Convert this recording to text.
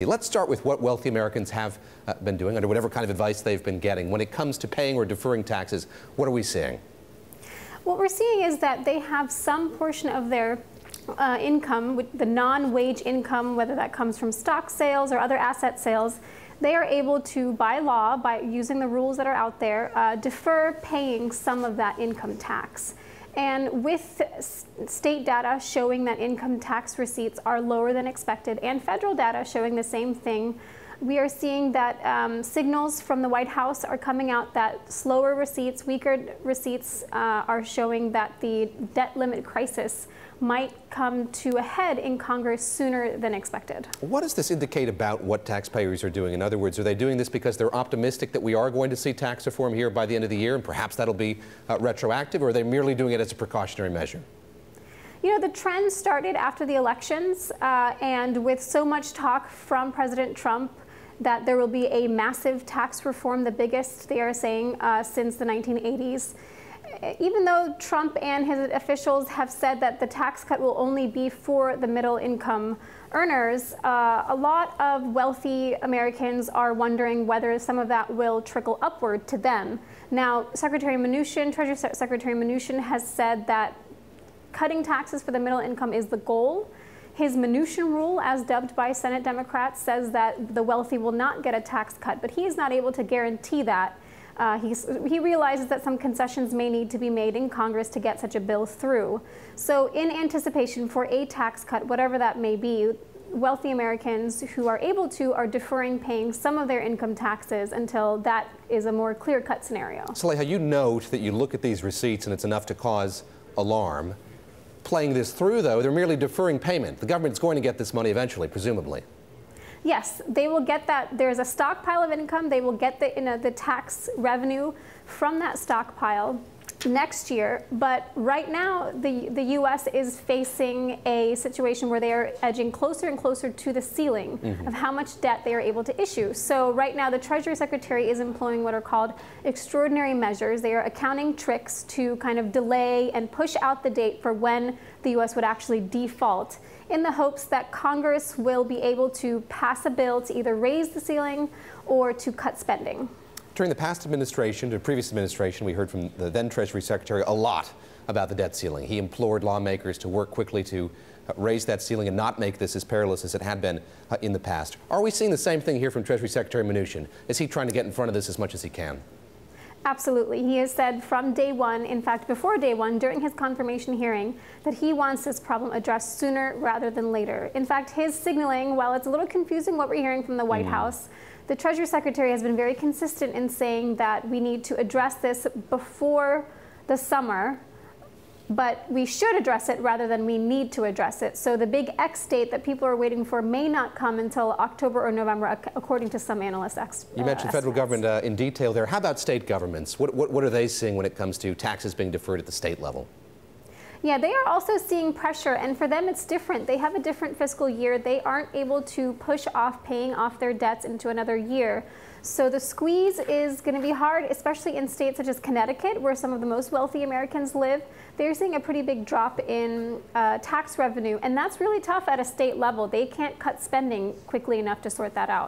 Let's start with what wealthy Americans have been doing under whatever kind of advice they've been getting. When it comes to paying or deferring taxes, what are we seeing? What we're seeing is that they have some portion of their income, the non-wage income, whether that comes from stock sales or other asset sales, they are able to, by law, by using the rules that are out there, defer paying some of that income tax. And with state data showing that income tax receipts are lower than expected and federal data showing the same thing, we are seeing that signals from the White House are coming out that slower receipts, weaker receipts are showing that the debt limit crisis might come to a head in Congress sooner than expected. What does this indicate about what taxpayers are doing? In other words, are they doing this because they're optimistic that we are going to see tax reform here by the end of the year, and perhaps that'll be retroactive, or are they merely doing it as a precautionary measure? You know, the trend started after the elections, and with so much talk from President Trump that there will be a massive tax reform, the biggest, they are saying, since the 1980s. Even though Trump and his officials have said that the tax cut will only be for the middle income earners, a lot of wealthy Americans are wondering whether some of that will trickle upward to them. Now, Secretary Mnuchin, Treasury Secretary Mnuchin has said that cutting taxes for the middle income is the goal. His Mnuchin rule, as dubbed by Senate Democrats, says that the wealthy will not get a tax cut, but he is not able to guarantee that. He realizes that some concessions may need to be made in Congress to get such a bill through. So in anticipation for a tax cut, whatever that may be, wealthy Americans who are able to are deferring paying some of their income taxes until that is a more clear-cut scenario. Saleha, you note that you look at these receipts and it's enough to cause alarm. Playing this through, though, they're merely deferring payment. The government's going to get this money eventually, presumably. Yes, they will get that. There's a stockpile of income. They will get the tax revenue from that stockpile next year. But right now, the U.S. is facing a situation where they are edging closer and closer to the ceiling of how much debt they are able to issue. So right now, the Treasury Secretary is employing what are called extraordinary measures. They are accounting tricks to kind of delay and push out the date for when the U.S. would actually default, in the hopes that Congress will be able to pass a bill to either raise the ceiling or to cut spending. During the past administration, the previous administration, we heard from the then Treasury Secretary a lot about the debt ceiling. He implored lawmakers to work quickly to raise that ceiling and not make this as perilous as it had been in the past. Are we seeing the same thing here from Treasury Secretary Mnuchin? Is he trying to get in front of this as much as he can? Absolutely. He has said from day one, in fact, before day one, during his confirmation hearing, that he wants this problem addressed sooner rather than later. In fact, his signaling, while it's a little confusing what we're hearing from the White House, the Treasury Secretary has been very consistent in saying that we need to address this before the summer, but we should address it rather than we need to address it. So the big X date that people are waiting for may not come until October or November, according to some analysts. You mentioned federal government in detail there. How about state governments? What are they seeing when it comes to taxes being deferred at the state level? Yeah, they are also seeing pressure, and for them it's different. They have a different fiscal year. They aren't able to push off paying off their debts into another year. So the squeeze is going to be hard, especially in states such as Connecticut, where some of the most wealthy Americans live. They're seeing a pretty big drop in tax revenue, and that's really tough at a state level. They can't cut spending quickly enough to sort that out.